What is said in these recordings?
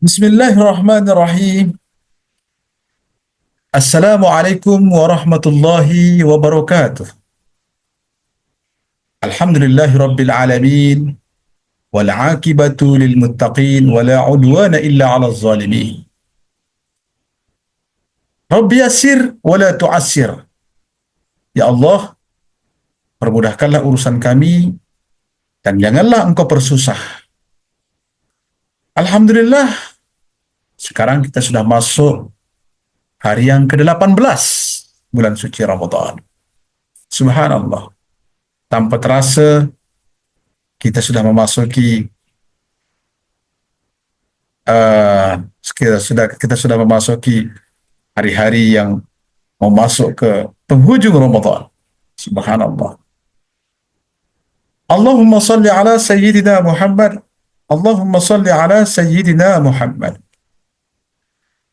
Bismillahirrahmanirrahim. Assalamualaikum warahmatullahi wabarakatuh. Alhamdulillahi rabbil alamin. Wal aqibatu lil muttaqin wa la udwana illa 'alal zalimin. Rabbi yassir wa la tu'assir. Ya Allah, permudahkanlah urusan kami dan janganlah engkau persusah. Alhamdulillah, sekarang kita sudah masuk hari yang ke-18 bulan suci Ramadan. Subhanallah. Tanpa terasa kita sudah memasuki kita sudah memasuki hari-hari yang mau masuk ke penghujung Ramadan. Subhanallah. Allahumma salli ala Sayyidina Muhammad. Allahumma salli ala Sayyidina Muhammad.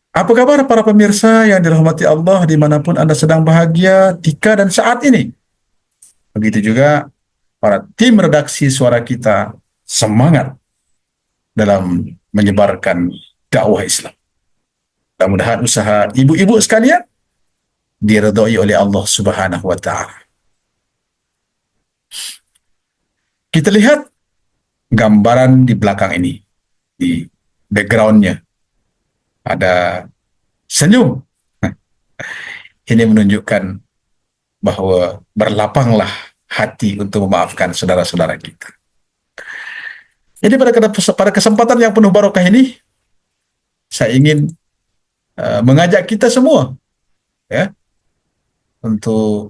Apa kabar para pemirsa yang dirahmati Allah dimanapun Anda sedang bahagia, tika dan saat ini? Begitu juga para tim redaksi suara kita, semangat dalam menyebarkan dakwah Islam. Mudah-mudahan usaha ibu-ibu sekalian diridhai oleh Allah Subhanahu wa taala. Kita lihat gambaran di belakang ini. Di backgroundnya ada senyum. Ini menunjukkan bahwa berlapanglah hati untuk memaafkan saudara-saudara kita. Jadi pada kesempatan yang penuh barokah ini, saya ingin mengajak kita semua ya untuk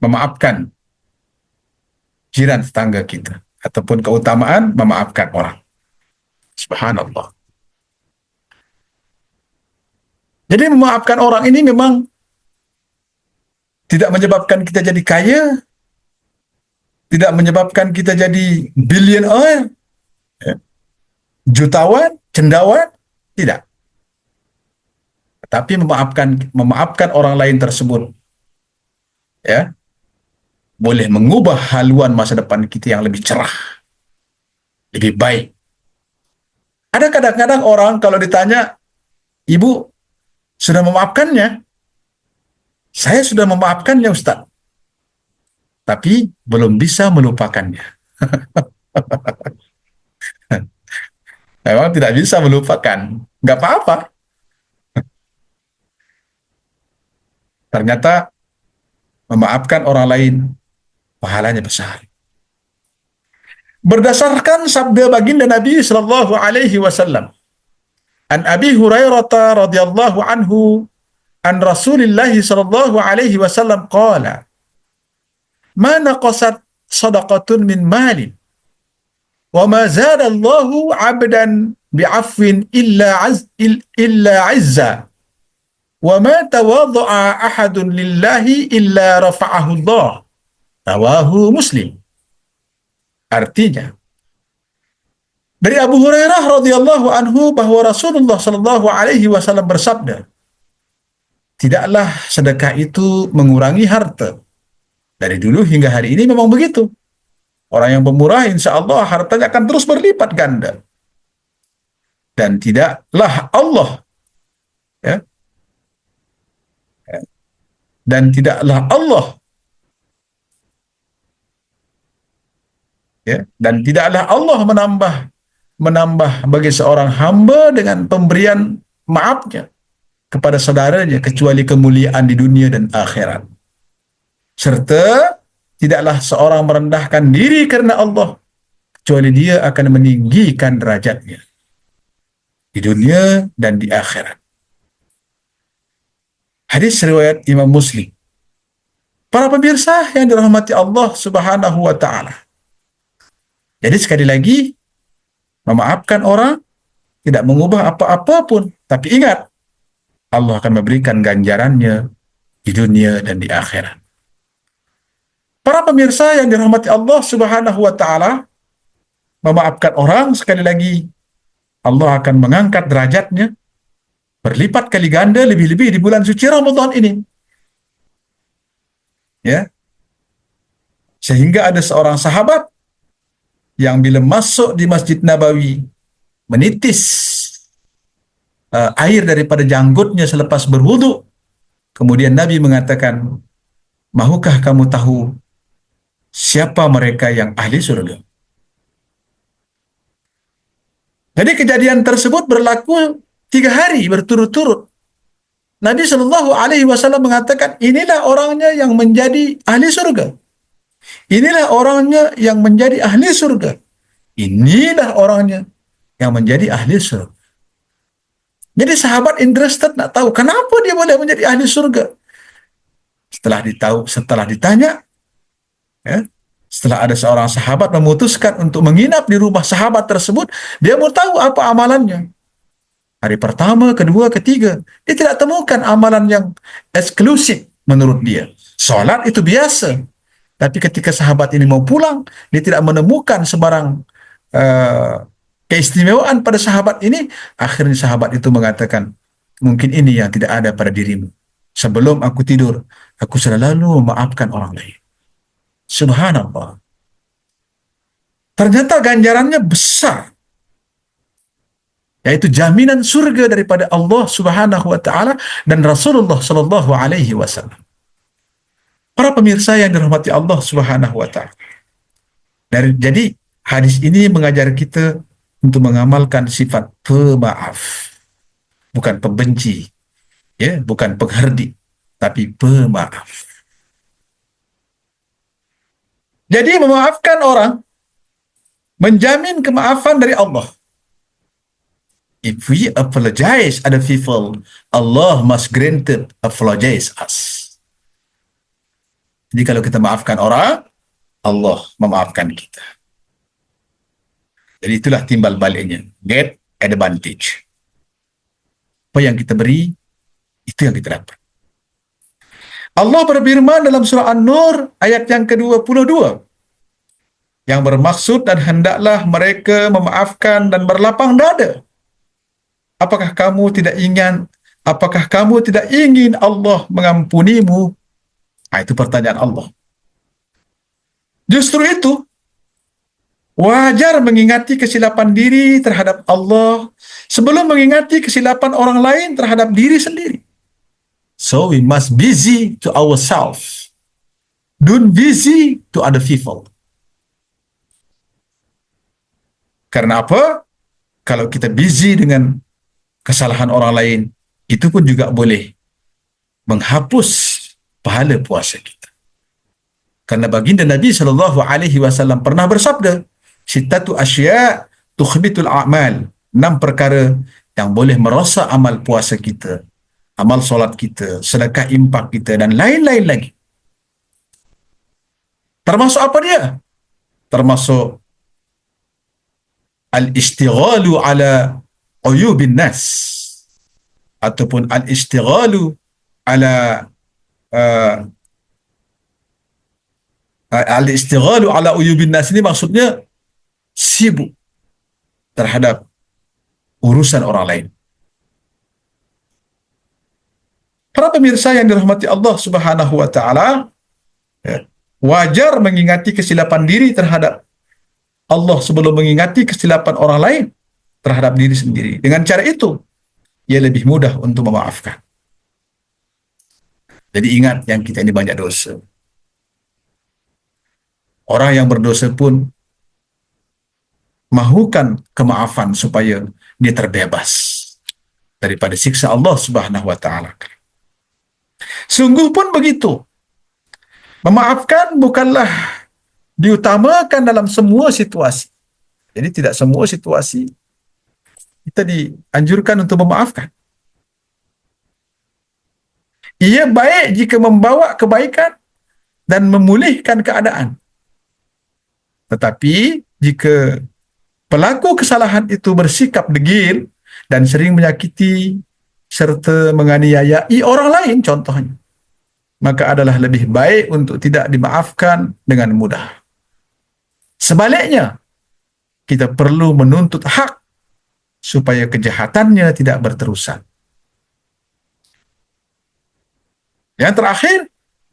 memaafkan jiran tetangga kita, ataupun keutamaan memaafkan orang. Subhanallah. Jadi memaafkan orang ini memang tidak menyebabkan kita jadi kaya, tidak menyebabkan kita jadi billionaire, jutawan, cendawan, tidak. Tetapi memaafkan orang lain tersebut, ya, boleh mengubah haluan masa depan kita yang lebih cerah, lebih baik. Ada kadang-kadang orang kalau ditanya, ibu sudah memaafkannya? Saya sudah memaafkannya, Ustaz. Tapi belum bisa melupakannya. Memang tidak bisa melupakan. Nggak apa-apa. Ternyata memaafkan orang lain pahalanya besar. Berdasarkan sabda baginda Nabi sallallahu alaihi wasallam, an Abi Hurairah radhiyallahu anhu an Rasulillah sallallahu alaihi wasallam qala, ma naqasat sadaqatun min malin wa ma zada Allahu 'abdan bi'afwin illa 'izza wa ma tawadha'a ahadun lillahi illa rafa'ahu Allah. Rawahu Muslim. Artinya, dari Abu Hurairah radhiyallahu anhu bahwa Rasulullah sallallahu alaihi wasallam bersabda, tidaklah sedekah itu mengurangi harta. Dari dulu hingga hari ini memang begitu. Orang yang pemurah insya Allah hartanya akan terus berlipat ganda. Dan tidaklah Allah, ya, dan tidaklah Allah, ya, dan tidaklah Allah menambah bagi seorang hamba dengan pemberian maafnya kepada saudaranya kecuali kemuliaan di dunia dan akhirat. Serta tidaklah seorang merendahkan diri karena Allah kecuali dia akan meninggikan derajatnya di dunia dan di akhirat. Hadis riwayat Imam Muslim. Para pemirsa yang dirahmati Allah Subhanahu wa taala. Jadi sekali lagi, memaafkan orang tidak mengubah apa-apa pun, tapi ingat, Allah akan memberikan ganjarannya di dunia dan di akhirat. Para pemirsa yang dirahmati Allah Subhanahu wa taala, memaafkan orang sekali lagi, Allah akan mengangkat derajatnya berlipat kali ganda, lebih-lebih di bulan suci Ramadan ini. Ya. Sehingga ada seorang sahabat yang bila masuk di Masjid Nabawi menitis air daripada janggutnya selepas berwudu, kemudian Nabi mengatakan, mahukah kamu tahu siapa mereka yang ahli surga? Jadi kejadian tersebut berlaku 3 hari berturut-turut. Nabi Shallallahu Alaihi Wasallam mengatakan, inilah orangnya yang menjadi ahli surga. Inilah orangnya yang menjadi ahli surga. Inilah orangnya yang menjadi ahli surga. Jadi sahabat interested nak tahu kenapa dia boleh menjadi ahli surga. Setelah ditanya, ya, setelah ada seorang sahabat memutuskan untuk menginap di rumah sahabat tersebut, dia mau tahu apa amalannya. Hari pertama, kedua, ketiga, dia tidak temukan amalan yang eksklusif menurut dia. Solat itu biasa. Tapi ketika sahabat ini mau pulang, dia tidak menemukan sebarang keistimewaan pada sahabat ini. Akhirnya sahabat itu mengatakan, mungkin ini yang tidak ada pada dirimu. Sebelum aku tidur, aku selalu memaafkan orang lain. Subhanallah. Ternyata ganjarannya besar, yaitu jaminan surga daripada Allah Subhanahu wa taala dan Rasulullah sallallahu alaihi wasallam. Para pemirsa yang dirahmati Allah Subhanahu wa taala. Jadi hadis ini mengajar kita untuk mengamalkan sifat pemaaf. Bukan pembenci, ya, bukan pengherdik, tapi pemaaf. Jadi memaafkan orang menjamin kemaafan dari Allah. If we apologize other people, Allah must granted apologize us. Jadi kalau kita maafkan orang, Allah memaafkan kita. Jadi itulah timbal baliknya. Get advantage. Apa yang kita beri, itu yang kita dapat. Allah berfirman dalam surah An-Nur ayat yang ke-22, yang bermaksud dan hendaklah mereka memaafkan dan berlapang dada. Apakah kamu tidak ingin Allah mengampunimu? Nah, itu pertanyaan Allah. Justru itu, wajar mengingati kesilapan diri terhadap Allah sebelum mengingati kesilapan orang lain terhadap diri sendiri. So we must busy to ourselves. Don't busy to other people. Karena apa? Kalau kita busy dengan kesalahan orang lain, itu pun juga boleh menghapus pahala puasa kita. Karena baginda Nabi SAW pernah bersabda, sittatu asya tukhbitul a'mal, 6 perkara yang boleh merosak amal puasa kita, amal solat kita, sedekah infak kita, dan lain-lain lagi. Termasuk apa dia? Termasuk al-istighalu ala uyubin nas, ataupun al-istighalu ala al-istighalu ala uyubin nas ini maksudnya sibuk terhadap urusan orang lain. Para pemirsa yang dirahmati Allah Subhanahu wa taala, ya, wajar mengingati kesilapan diri terhadap Allah sebelum mengingati kesilapan orang lain terhadap diri sendiri. Dengan cara itu, ia lebih mudah untuk memaafkan. Jadi ingat, yang kita ini banyak dosa. Orang yang berdosa pun mahukan kemaafan supaya dia terbebas daripada siksa Allah Subhanahu wa taala. Sungguh pun begitu. Memaafkan bukanlah diutamakan dalam semua situasi. Jadi tidak semua situasi kita dianjurkan untuk memaafkan. Ia baik jika membawa kebaikan dan memulihkan keadaan. Tetapi jika pelaku kesalahan itu bersikap degil dan sering menyakiti serta menganiayai orang lain contohnya, maka adalah lebih baik untuk tidak dimaafkan dengan mudah. Sebaliknya, kita perlu menuntut hak supaya kejahatannya tidak berterusan. Yang terakhir,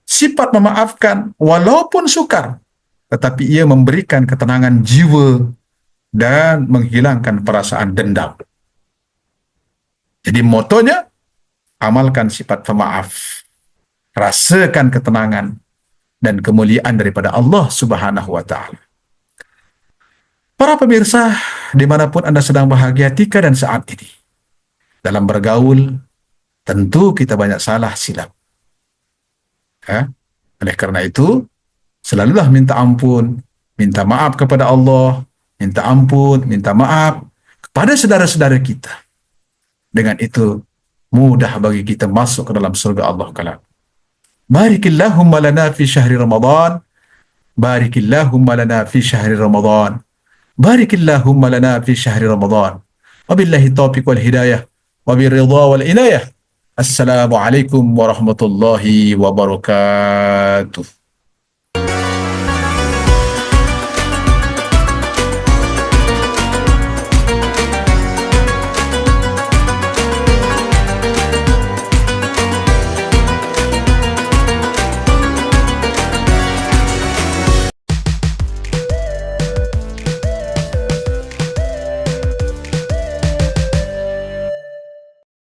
sifat memaafkan walaupun sukar tetapi ia memberikan ketenangan jiwa dan menghilangkan perasaan dendam. Jadi motonya, amalkan sifat pemaaf, rasakan ketenangan dan kemuliaan daripada Allah Subhanahu wa Ta'ala. Para pemirsa, dimanapun Anda sedang berhaga dan saat ini, dalam bergaul, tentu kita banyak salah silap. Oleh karena itu, selalulah minta ampun, minta maaf kepada Allah, minta ampun, minta maaf kepada saudara-saudara kita. Dengan itu, mudah bagi kita masuk ke dalam surga Allah kelak. Barikillahumma lana fi syahri Ramadan, barikillahumma lana fi syahri Ramadan, barikillahumma lana fi syahri Ramadan. Wabillahi taufiq wal hidayah, wabiridha wal inayah. Assalamualaikum warahmatullahi wabarakatuh.